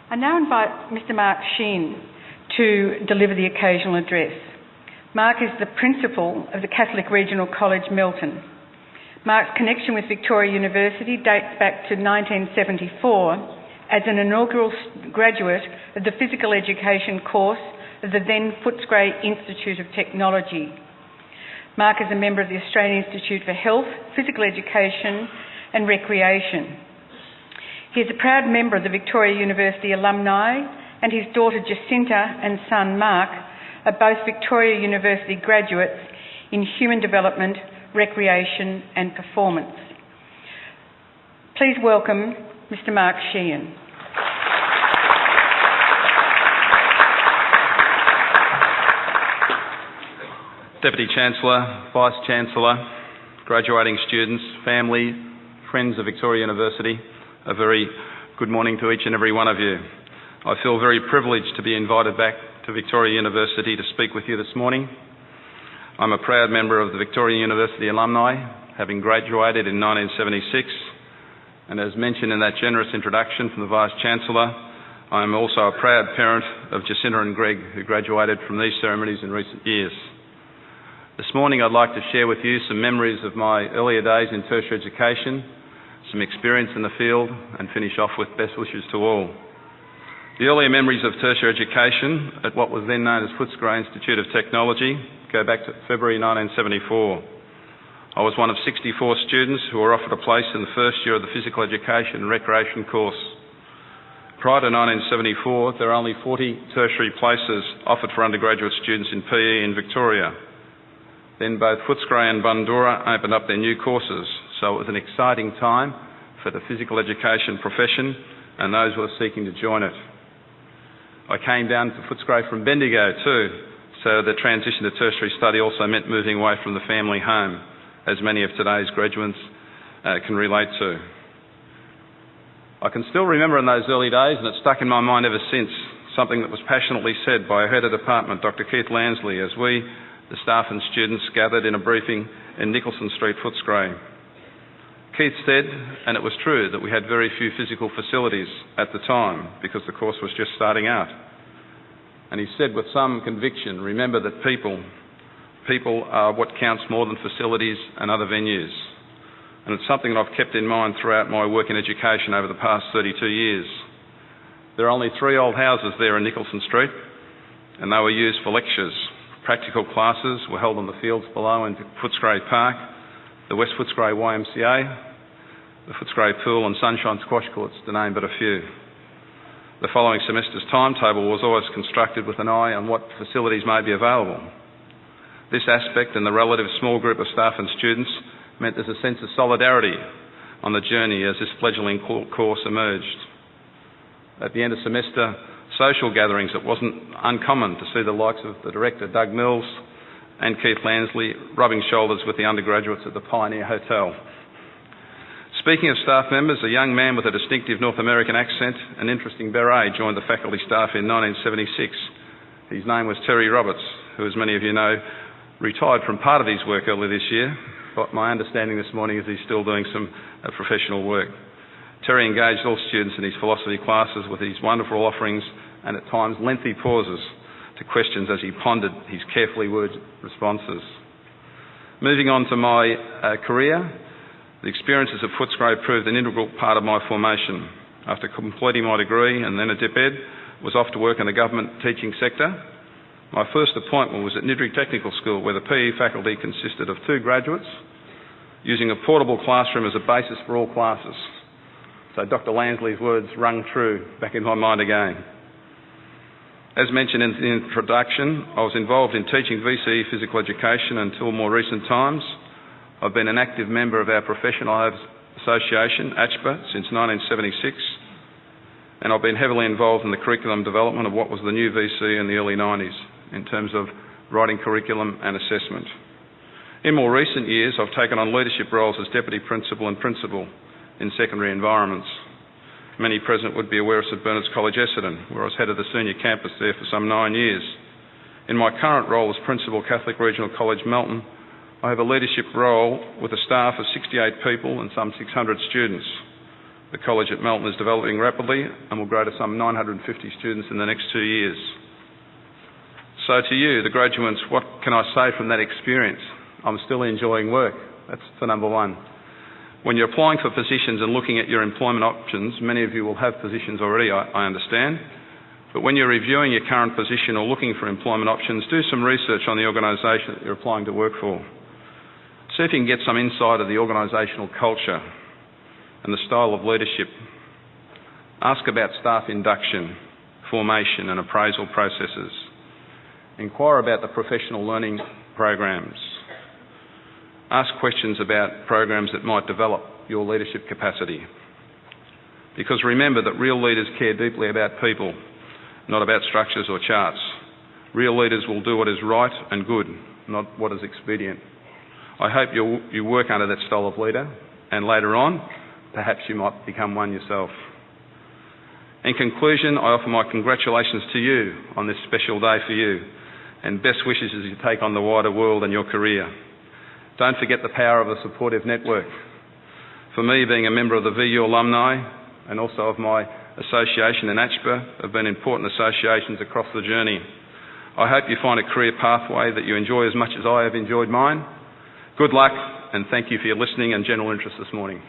I now invite Mr. Mark Sheehan to deliver the occasional address. Mark is the Principal of the Catholic Regional College, Melton. Mark's connection with Victoria University dates back to 1974 as an inaugural graduate of the Physical Education course of the then Footscray Institute of Technology. Mark is a member of the Australian Institute for Health, Physical Education and Recreation. He is a proud member of the Victoria University alumni, and his daughter Jacinta and son Mark are both Victoria University graduates in Human Development, Recreation and Performance. Please welcome Mr. Mark Sheehan. Deputy Chancellor, Vice-Chancellor, graduating students, family, friends of Victoria University, a very good morning to each and every one of you. I feel very privileged to be invited back to Victoria University to speak with you this morning. I'm a proud member of the Victoria University alumni, having graduated in 1976, and as mentioned in that generous introduction from the Vice-Chancellor, I am also a proud parent of Jacinta and Greg, who graduated from these ceremonies in recent years. This morning I'd like to share with you some memories of my earlier days in tertiary education, some experience in the field, and finish off with best wishes to all. The earlier memories of tertiary education at what was then known as Footscray Institute of Technology go back to February 1974. I was one of 64 students who were offered a place in the first year of the Physical Education and Recreation course. Prior to 1974, there were only 40 tertiary places offered for undergraduate students in PE in Victoria. Then both Footscray and Bundoora opened up their new courses, so it was an exciting time for the physical education profession and those who were seeking to join it. I came down to Footscray from Bendigo too, so the transition to tertiary study also meant moving away from the family home, as many of today's graduates can relate to. I can still remember in those early days, and it's stuck in my mind ever since, something that was passionately said by our head of department, Dr. Keith Lansley, as we, the staff and students, gathered in a briefing in Nicholson Street, Footscray. Keith said, and it was true, that we had very few physical facilities at the time because the course was just starting out. And he said with some conviction, remember that people are what counts more than facilities and other venues. And it's something that I've kept in mind throughout my work in education over the past 32 years. There are only 3 old houses there in Nicholson Street, and they were used for lectures. Practical classes were held on the fields below in Footscray Park, the West Footscray YMCA, the Footscray Pool and Sunshine Squash Courts, to name but a few. The following semester's timetable was always constructed with an eye on what facilities may be available. This aspect and the relative small group of staff and students meant there's a sense of solidarity on the journey as this fledgling course emerged. At the end of semester social gatherings, it wasn't uncommon to see the likes of the director, Doug Mills, and Keith Lansley rubbing shoulders with the undergraduates at the Pioneer Hotel. Speaking of staff members, a young man with a distinctive North American accent and interesting beret joined the faculty staff in 1976. His name was Terry Roberts, who, as many of you know, retired from part of his work earlier this year, but my understanding this morning is he's still doing some professional work. Terry engaged all students in his philosophy classes with his wonderful offerings and at times lengthy pauses to questions as he pondered his carefully worded responses. Moving on to my career, the experiences of Footscray proved an integral part of my formation. After completing my degree and then a dip ed, was off to work in the government teaching sector. My first appointment was at Nidri Technical School, where the PE faculty consisted of 2 graduates, using a portable classroom as a basis for all classes. So Dr. Lansley's words rung true back in my mind again. As mentioned in the introduction, I was involved in teaching VCE physical education until more recent times. I've been an active member of our Professional Association, ACHPA, since 1976, and I've been heavily involved in the curriculum development of what was the new VCE in the early 90s in terms of writing curriculum and assessment. In more recent years, I've taken on leadership roles as Deputy Principal and Principal in secondary environments. Many present would be aware of St Bernard's College, Essendon, where I was head of the senior campus there for some 9 years. In my current role as Principal, Catholic Regional College, Melton, I have a leadership role with a staff of 68 people and some 600 students. The college at Melton is developing rapidly and will grow to some 950 students in the next 2 years. So to you, the graduates, what can I say from that experience? I'm still enjoying work. That's for number one. When you're applying for positions and looking at your employment options, many of you will have positions already, I understand. But when you're reviewing your current position or looking for employment options, do some research on the organisation that you're applying to work for. See if you can get some insight of the organisational culture and the style of leadership. Ask about staff induction, formation and appraisal processes. Inquire about the professional learning programs. Ask questions about programs that might develop your leadership capacity. Because remember that real leaders care deeply about people, not about structures or charts. Real leaders will do what is right and good, not what is expedient. I hope you work under that style of leader, and later on, perhaps you might become one yourself. In conclusion, I offer my congratulations to you on this special day for you, and best wishes as you take on the wider world and your career. Don't forget the power of a supportive network. For me, being a member of the VU alumni and also of my association in ACHPA have been important associations across the journey. I hope you find a career pathway that you enjoy as much as I have enjoyed mine. Good luck, and thank you for your listening and general interest this morning.